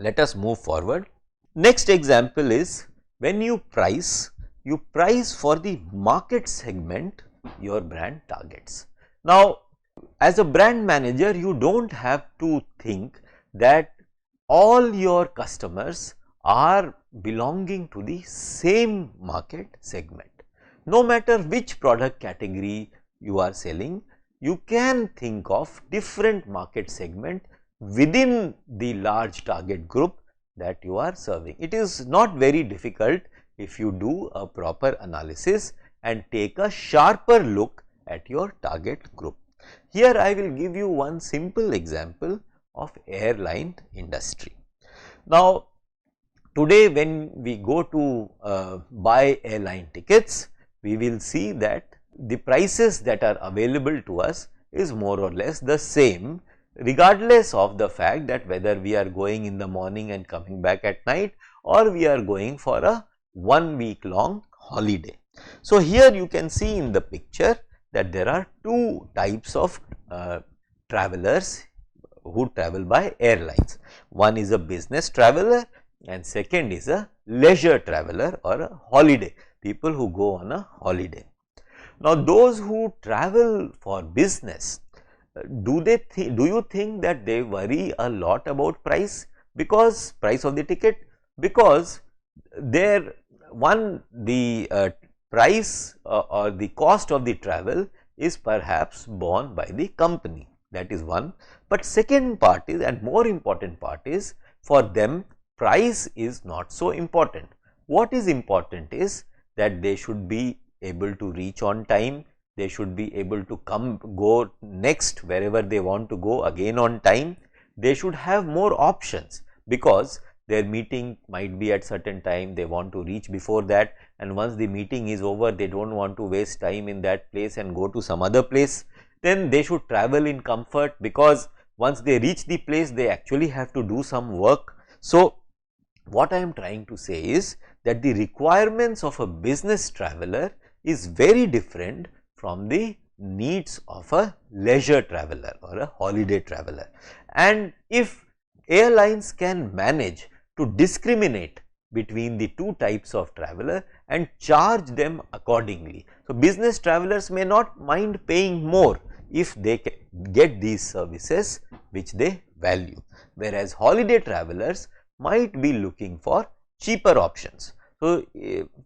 Let us move forward. Next example is when you price for the market segment your brand targets. Now, as a brand manager, you do not have to think that all your customers are belonging to the same market segment. No matter which product category you are selling, you can think of different market segment within the large target group that you are serving. It is not very difficult if you do a proper analysis and take a sharper look at your target group. Here I will give you one simple example of airline industry. Now, today when we go to buy airline tickets, we will see that the prices that are available to us is more or less the same, regardless of the fact that whether we are going in the morning and coming back at night or we are going for a 1 week long holiday. So, here you can see in the picture that there are two types of travelers who travel by airlines. One is a business traveler and second is a leisure traveler or a holiday, people who go on a holiday. Now, those who travel for business, do you think that they worry a lot about price of the ticket? Because the price or the cost of the travel is perhaps borne by the company, that is one. But second part is, and more important part is, for them price is not so important. What is important is that they should be able to reach on time, they should be able to go next wherever they want to go again on time. They should have more options because their meeting might be at certain time, they want to reach before that, and once the meeting is over they do not want to waste time in that place and go to some other place. Then they should travel in comfort because once they reach the place they actually have to do some work. So, what I am trying to say is that the requirements of a business traveler is very different from the needs of a leisure traveler or a holiday traveler. And if airlines can manage to discriminate between the two types of traveler and charge them accordingly, so business travelers may not mind paying more if they get these services which they value, whereas holiday travelers might be looking for cheaper options. So,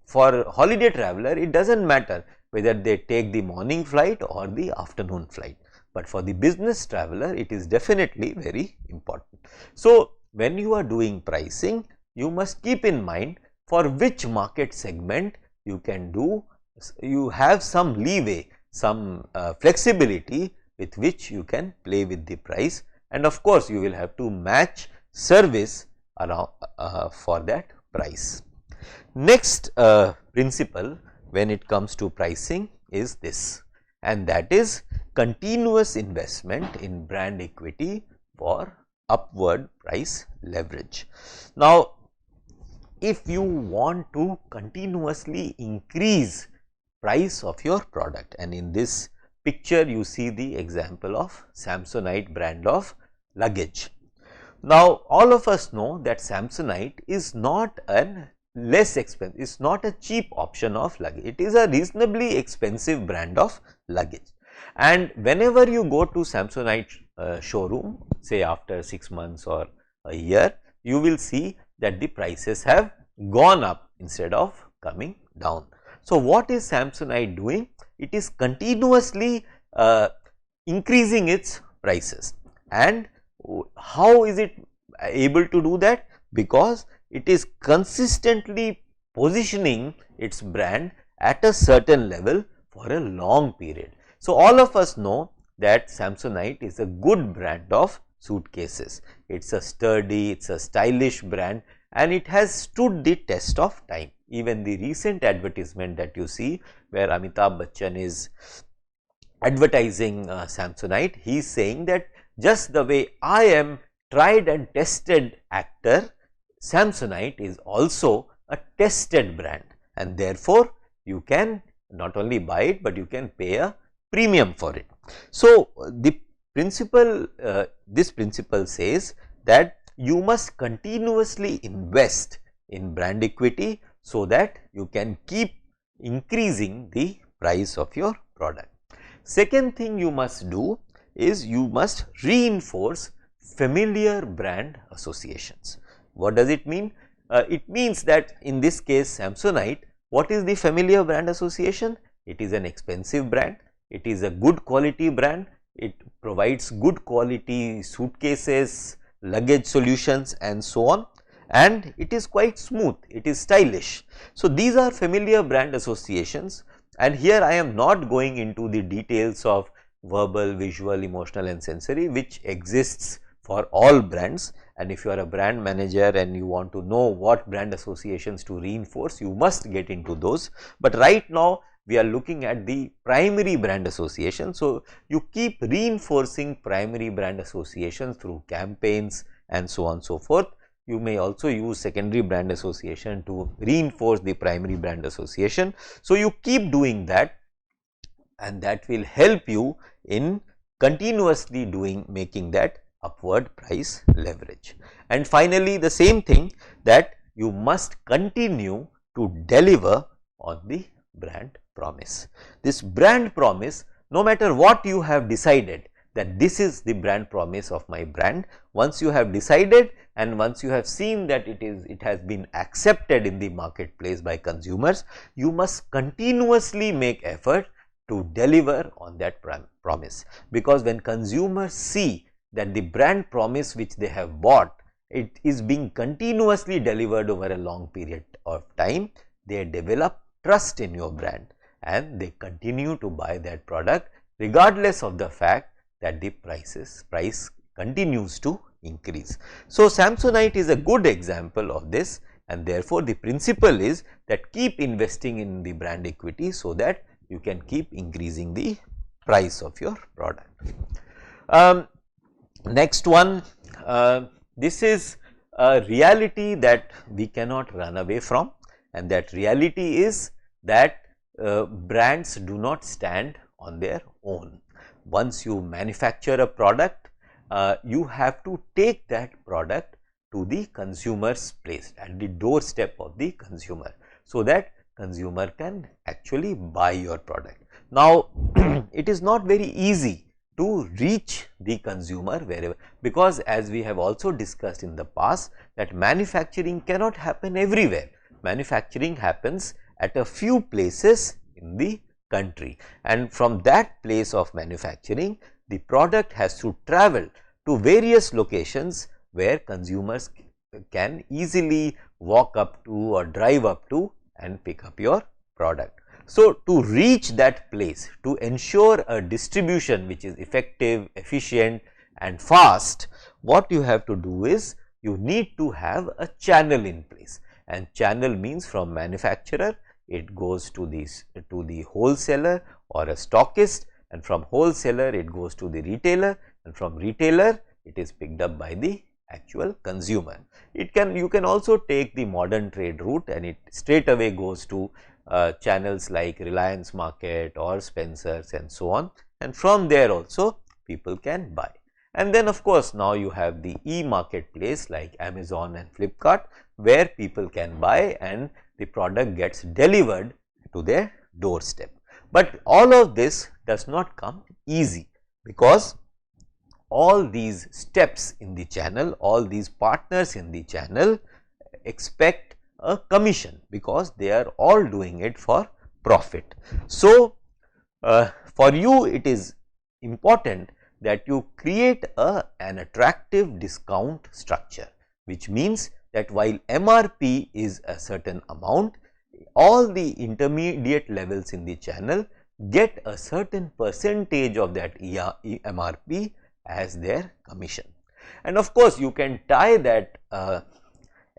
for holiday traveler it does not matter whether they take the morning flight or the afternoon flight, but for the business traveler it is definitely very important. So, when you are doing pricing, you must keep in mind for which market segment you can do, you have some leeway, some flexibility with which you can play with the price, and of course, you will have to match service around for that price. Next principle when it comes to pricing is this, and that is continuous investment in brand equity for upward price leverage. Now, if you want to continuously increase price of your product, and in this picture you see the example of Samsonite brand of luggage. Now, all of us know that Samsonite is not a less expensive, it is not a cheap option of luggage, it is a reasonably expensive brand of luggage. And whenever you go to Samsonite showroom, say after 6 months or a year, you will see that the prices have gone up instead of coming down. So, what is Samsonite doing? It is continuously increasing its prices. And how is it able to do that? Because it is consistently positioning its brand at a certain level for a long period. So, all of us know that Samsonite is a good brand of suitcases. It is a sturdy, it is a stylish brand, and it has stood the test of time. Even the recent advertisement that you see where Amitabh Bachchan is advertising Samsonite, he is saying that just the way I am tried and tested actor, Samsonite is also a tested brand, and therefore you can not only buy it, but you can pay a premium for it. So, the principle this principle says that you must continuously invest in brand equity so that you can keep increasing the price of your product. Second thing you must do is you must reinforce familiar brand associations. What does it mean? It means that in this case Samsonite, what is the familiar brand association? It is an expensive brand, it is a good quality brand, it provides good quality suitcases, luggage solutions and so on, and it is quite smooth, it is stylish. So, these are familiar brand associations, and here I am not going into the details of verbal, visual, emotional and sensory, which exists for all brands. And if you are a brand manager and you want to know what brand associations to reinforce, you must get into those. But right now we are looking at the primary brand association. So, you keep reinforcing primary brand associations through campaigns and so on and so forth. You may also use secondary brand association to reinforce the primary brand association. So, you keep doing that, and that will help you in continuously making that upward price leverage. And finally, the same thing, that you must continue to deliver on the brand promise. This brand promise, no matter what you have decided that this is the brand promise of my brand, once you have decided and once you have seen that it has been accepted in the marketplace by consumers, you must continuously make effort to deliver on that promise, because when consumers see that the brand promise which they have bought, it is being continuously delivered over a long period of time, they develop trust in your brand and they continue to buy that product regardless of the fact that the price continues to increase. So, Samsonite is a good example of this, and therefore, the principle is that keep investing in the brand equity so that you can keep increasing the price of your product. Next one, this is a reality that we cannot run away from, and that reality is that brands do not stand on their own. Once you manufacture a product, you have to take that product to the consumer's place, at the doorstep of the consumer, so that consumer can actually buy your product. Now, it is not very easy to reach the consumer wherever, because as we have also discussed in the past, that manufacturing cannot happen everywhere. Manufacturing happens at a few places in the country, and from that place of manufacturing, the product has to travel to various locations where consumers can easily walk up to or drive up to and pick up your product. So, to reach that place, to ensure a distribution which is effective, efficient and fast, what you have to do is you need to have a channel in place, and channel means from manufacturer it goes to the wholesaler or a stockist, and from wholesaler it goes to the retailer, and from retailer it is picked up by the actual consumer. You can also take the modern trade route, and it straight away goes to channels like Reliance Market or Spencer's and so on, and from there also people can buy. And then of course, now you have the e-marketplace like Amazon and Flipkart, where people can buy and the product gets delivered to their doorstep. But all of this does not come easy, because all these steps in the channel, all these partners in the channel expect a commission, because they are all doing it for profit. So, for you it is important that you create an attractive discount structure, which means that while MRP is a certain amount, all the intermediate levels in the channel get a certain percentage of that MRP as their commission. And of course, you can tie that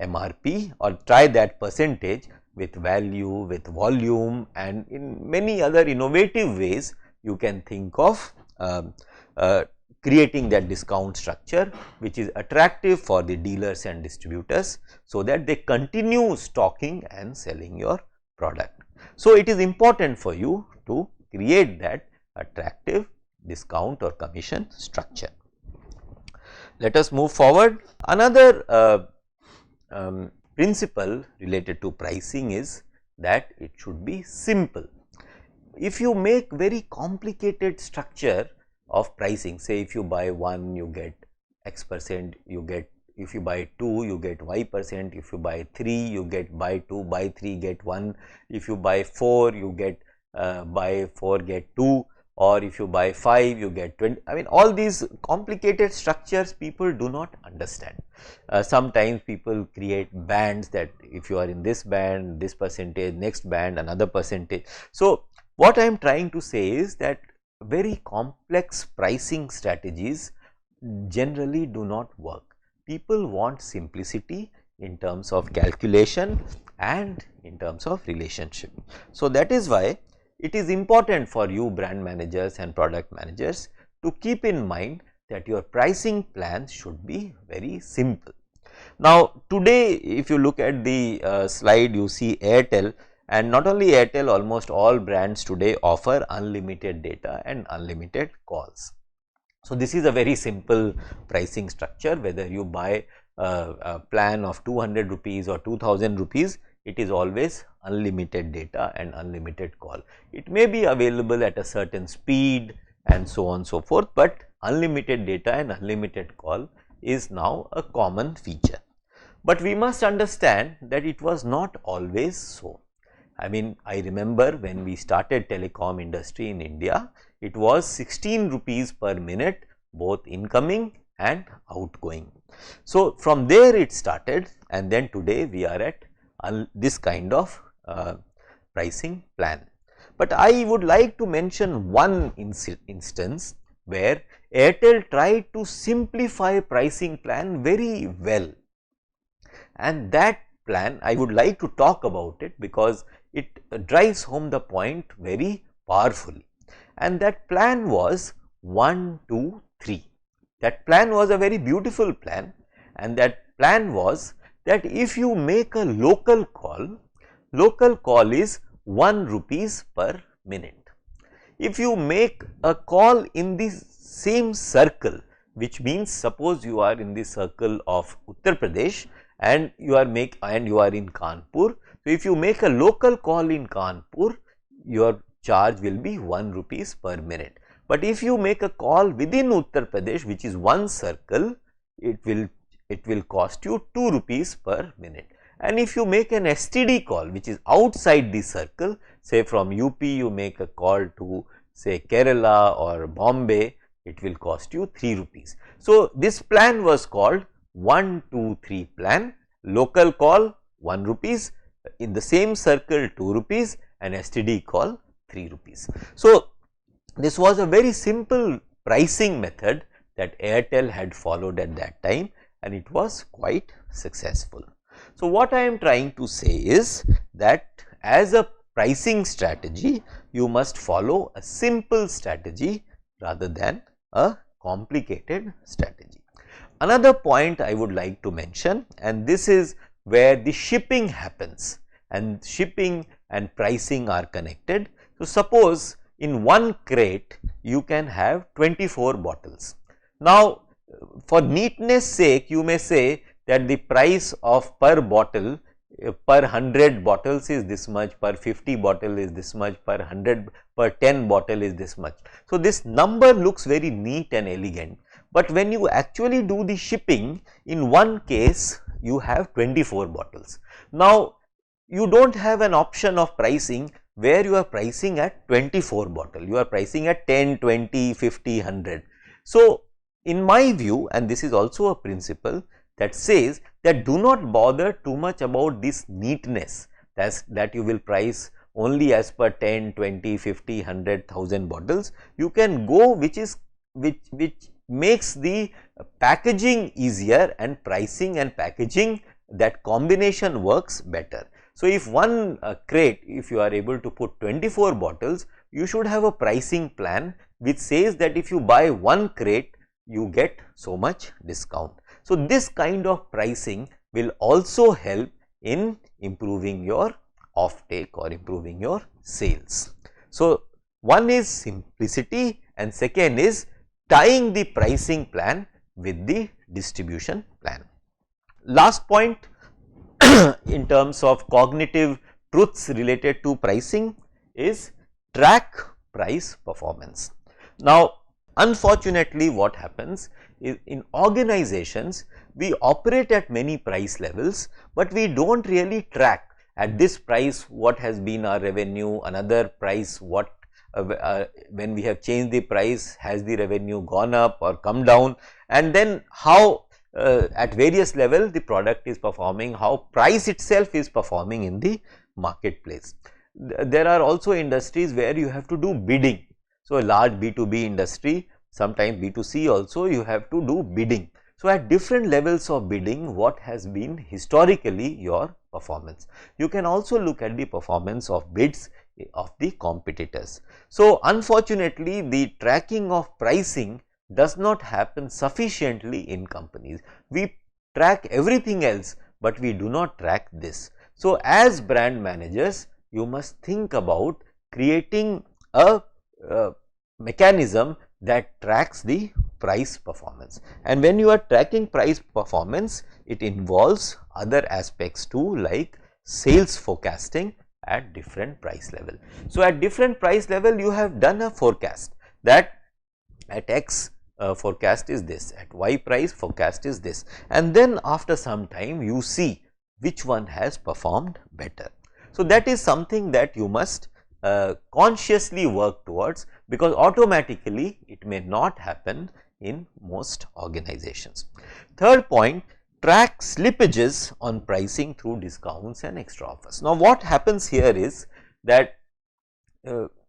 MRP or tie that percentage with value, with volume, and in many other innovative ways you can think of creating that discount structure which is attractive for the dealers and distributors, so that they continue stocking and selling your product. So, it is important for you to create that attractive discount or commission structure. Let us move forward. Another principle related to pricing is that it should be simple. If you make very complicated structure of pricing, say if you buy 1 you get X percent, you get, if you buy 2 you get Y percent, if you buy 3 you get buy 2, buy 3 get 1, if you buy 4 you get buy 4 get 2, or if you buy 5 you get 20. I mean, all these complicated structures people do not understand. Sometimes people create bands that if you are in this band, this percentage, next band another percentage. So what I am trying to say is that very complex pricing strategies generally do not work. People want simplicity in terms of calculation and in terms of relationship. So that is why it is important for you brand managers and product managers to keep in mind that your pricing plans should be very simple. Now today if you look at the slide, you see Airtel, and not only Airtel, almost all brands today offer unlimited data and unlimited calls. So this is a very simple pricing structure. Whether you buy a plan of 200 rupees or 2000 rupees, it is always unlimited data and unlimited call. It may be available at a certain speed and so on and so forth, but unlimited data and unlimited call is now a common feature. But we must understand that it was not always so. I mean, I remember when we started telecom industry in India, it was 16 rupees per minute, both incoming and outgoing. So from there it started, and then today we are at this kind of pricing plan. But I would like to mention one instance where Airtel tried to simplify pricing plan very well, and that plan I would like to talk about it because it drives home the point very powerfully. And that plan was 1, 2, 3. That plan was a very beautiful plan, and that plan was that if you make a local call is 1 rupees per minute. If you make a call in the same circle, which means suppose you are in the circle of Uttar Pradesh and you are in Kanpur. So if you make a local call in Kanpur, your charge will be 1 rupees per minute. But if you make a call within Uttar Pradesh, which is one circle, it will cost you 2 rupees per minute. And if you make an STD call, which is outside the circle, say from UP you make a call to say Kerala or Bombay, it will cost you 3 rupees. So this plan was called 1, 2, 3 plan. Local call 1 rupees, in the same circle 2 rupees, and STD call 3 rupees. So this was a very simple pricing method that Airtel had followed at that time, and it was quite successful. So what I am trying to say is that as a pricing strategy, you must follow a simple strategy rather than a complicated strategy. Another point I would like to mention, and this is where the shipping happens, and shipping and pricing are connected. So suppose in one crate you can have 24 bottles. Now for neatness sake, you may say that the price of per bottle per 100 bottles is this much, per 50 bottle is this much, per 100 per 10 bottle is this much. So this number looks very neat and elegant, but when you actually do the shipping, in one case you have 24 bottles. Now you don't have an option of pricing where you are pricing at 24 bottle, you are pricing at 10, 20, 50, 100. So in my view, and this is also a principle that says that do not bother too much about this neatness, that you will price only as per 10, 20, 50, 100, 1000 bottles. You can go which makes the packaging easier, and pricing and packaging, that combination works better. So if one crate, if you are able to put 24 bottles, you should have a pricing plan which says that if you buy one crate, you get so much discount. So this kind of pricing will also help in improving your offtake or improving your sales. So one is simplicity, and second is tying the pricing plan with the distribution plan. Last point in terms of cognitive truths related to pricing is track price performance. Now, unfortunately, what happens is in organizations we operate at many price levels, but we do not really track at this price what has been our revenue, another price what when we have changed the price, has the revenue gone up or come down, and then how at various level the product is performing, how price itself is performing in the marketplace. There are also industries where you have to do bidding. So, a large B2B industry, sometimes B2C also you have to do bidding. So, at different levels of bidding, what has been historically your performance? You can also look at the performance of bids of the competitors. So, unfortunately, the tracking of pricing does not happen sufficiently in companies. We track everything else, but we do not track this. So, as brand managers, you must think about creating a mechanism that tracks the price performance. And when you are tracking price performance, it involves other aspects too, like sales forecasting at different price level. So, at different price level, you have done a forecast that at X forecast is this, at Y price forecast is this, and then after some time you see which one has performed better. So, that is something that you must consciously work towards, because automatically it may not happen in most organizations. Third point, track slippages on pricing through discounts and extra offers. Now, what happens here is that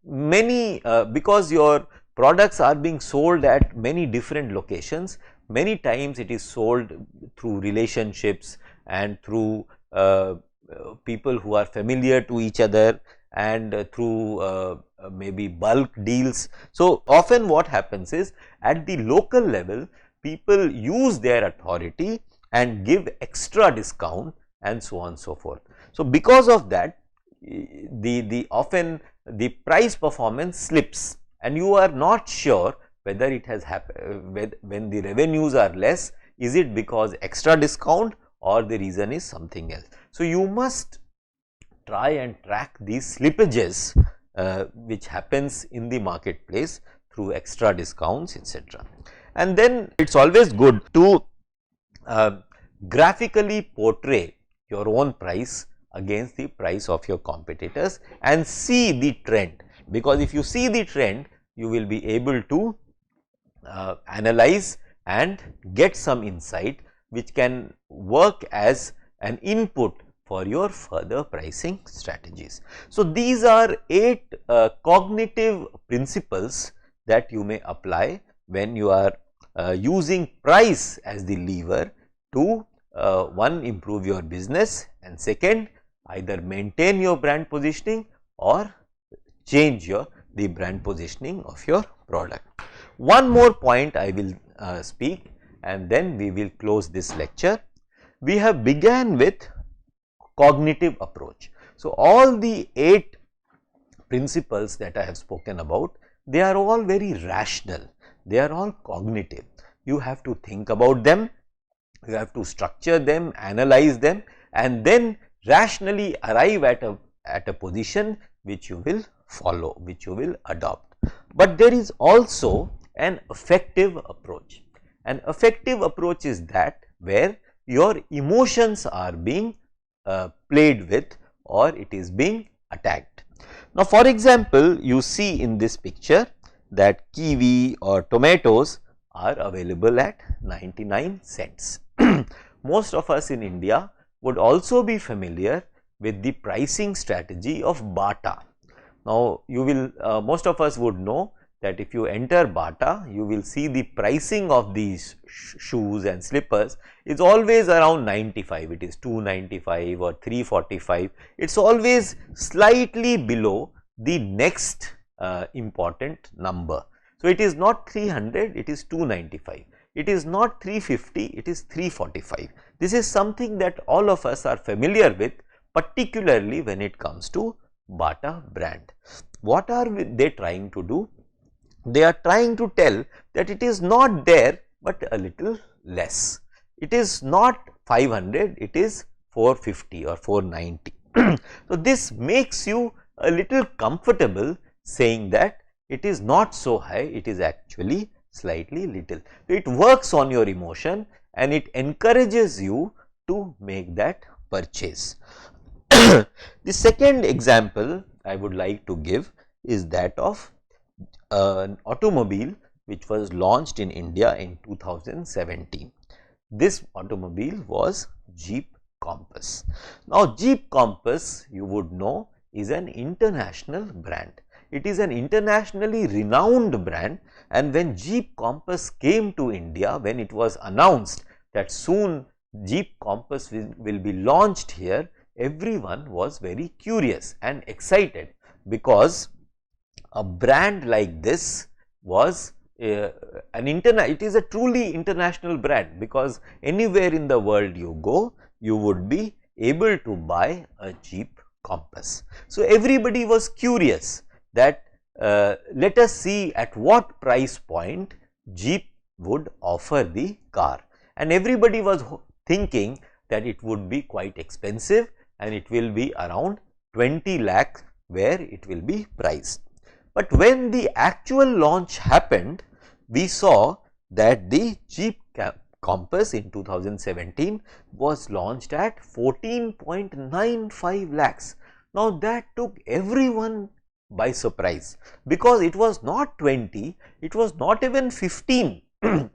because your products are being sold at many different locations, many times it is sold through relationships and through people who are familiar to each other, and through maybe bulk deals. So, often what happens is at the local level people use their authority and give extra discount and so on and so forth. So, because of that often the price performance slips, and you are not sure whether it has happened when the revenues are less, is it because extra discount or the reason is something else. So, you must try and track these slippages which happens in the marketplace through extra discounts, etc. And then it is always good to graphically portray your own price against the price of your competitors and see the trend, because if you see the trend, you will be able to analyze and get some insight which can work as an input for your further pricing strategies. So, these are 8 cognitive principles that you may apply when you are using price as the lever to one, improve your business, and second, either maintain your brand positioning or change the brand positioning of your product. One more point I will speak, and then we will close this lecture. We have began with cognitive approach. So, all the 8 principles that I have spoken about, they are all very rational, they are all cognitive. You have to think about them, you have to structure them, analyze them, and then rationally arrive at a position which you will follow, which you will adopt. But there is also an effective approach. An effective approach is that where your emotions are being played with, or it is being attacked. Now, for example, you see in this picture that kiwi or tomatoes are available at 99 cents. Most of us in India would also be familiar with the pricing strategy of Bata. Now, you will most of us would know that if you enter Bata, you will see the pricing of these shoes and slippers is always around 95, it is 295 or 345, it is always slightly below the next important number. So, it is not 300, it is 295, it is not 350, it is 345. This is something that all of us are familiar with, particularly when it comes to Bata brand. What are they trying to do? They are trying to tell that it is not there but a little less. It is not 500, it is 450 or 490. So, this makes you a little comfortable saying that it is not so high, it is actually slightly little. It works on your emotion and it encourages you to make that purchase. The second example I would like to give is that of an automobile which was launched in India in 2017. This automobile was Jeep Compass. Now, Jeep Compass, you would know, is an international brand. It is an internationally renowned brand, and when Jeep Compass came to India, when it was announced that soon Jeep Compass will be launched here, everyone was very curious and excited, because a brand like this was it is a truly international brand, because anywhere in the world you go, you would be able to buy a Jeep Compass. So, everybody was curious that let us see at what price point Jeep would offer the car, and everybody was thinking that it would be quite expensive and it will be around 20 lakhs where it will be priced. But when the actual launch happened, we saw that the Jeep Compass in 2017 was launched at 14.95 lakhs. Now, that took everyone by surprise, because it was not 20, it was not even 15,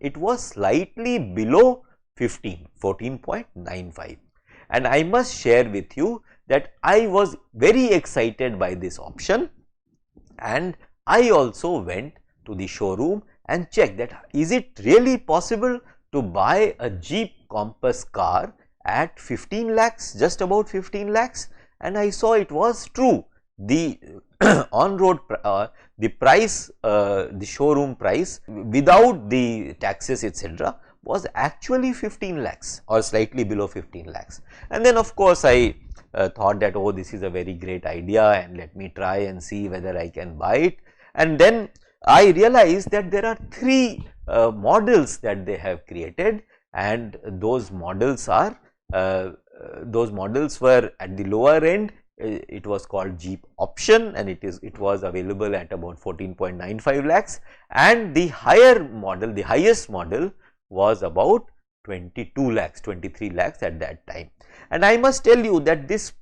it was slightly below 15, 14.95. And I must share with you that I was very excited by this option, and I also went to the showroom and checked that is it really possible to buy a Jeep Compass car at 15 lakhs, just about 15 lakhs, and I saw it was true. The on-road the price, the showroom price without the taxes etc. was actually 15 lakhs or slightly below 15 lakhs. And then of course, I thought that, oh, this is a very great idea and let me try and see whether I can buy it. And then I realized that there are three models that they have created, and those models are those models were at the lower end. It was called Jeep Option, and it was available at about 14.95 lakhs, and the higher model, the highest model was about 22 lakhs, 23 lakhs at that time. And I must tell you that this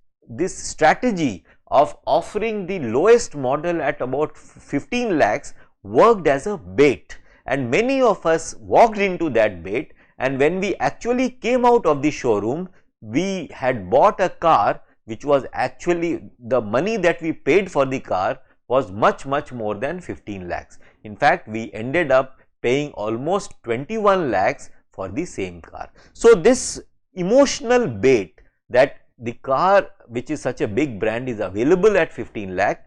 strategy of offering the lowest model at about 15 lakhs worked as a bait, and many of us walked into that bait, and when we actually came out of the showroom, we had bought a car which was actually, the money that we paid for the car was much more than 15 lakhs. In fact, we ended up paying almost 21 lakhs for the same car. So, this emotional bait that the car which is such a big brand is available at 15 lakh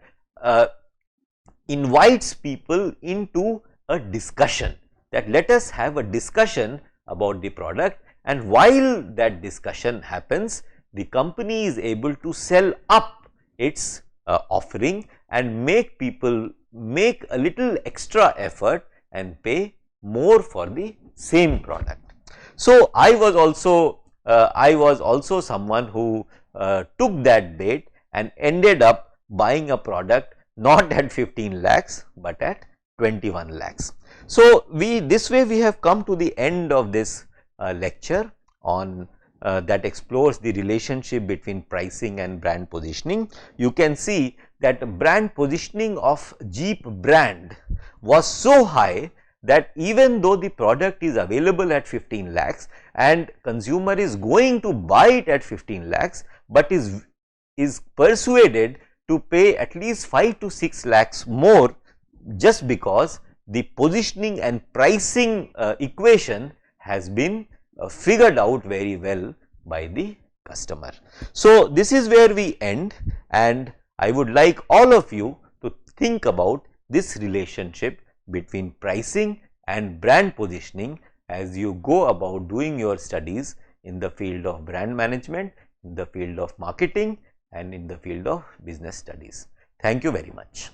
invites people into a discussion, that let us have a discussion about the product, and while that discussion happens, the company is able to sell up its offering and make people make a little extra effort and pay more for the same product. So, I was also someone who took that bait and ended up buying a product not at 15 lakhs, but at 21 lakhs. So, this way we have come to the end of this lecture on that explores the relationship between pricing and brand positioning. You can see that brand positioning of Jeep brand was so high that even though the product is available at 15 lakhs and consumer is going to buy it at 15 lakhs, but is persuaded to pay at least 5 to 6 lakhs more, just because the positioning and pricing equation has been figured out very well by the customer. So, this is where we end, and I would like all of you to think about this relationship between pricing and brand positioning as you go about doing your studies in the field of brand management, in the field of marketing, and in the field of business studies. Thank you very much.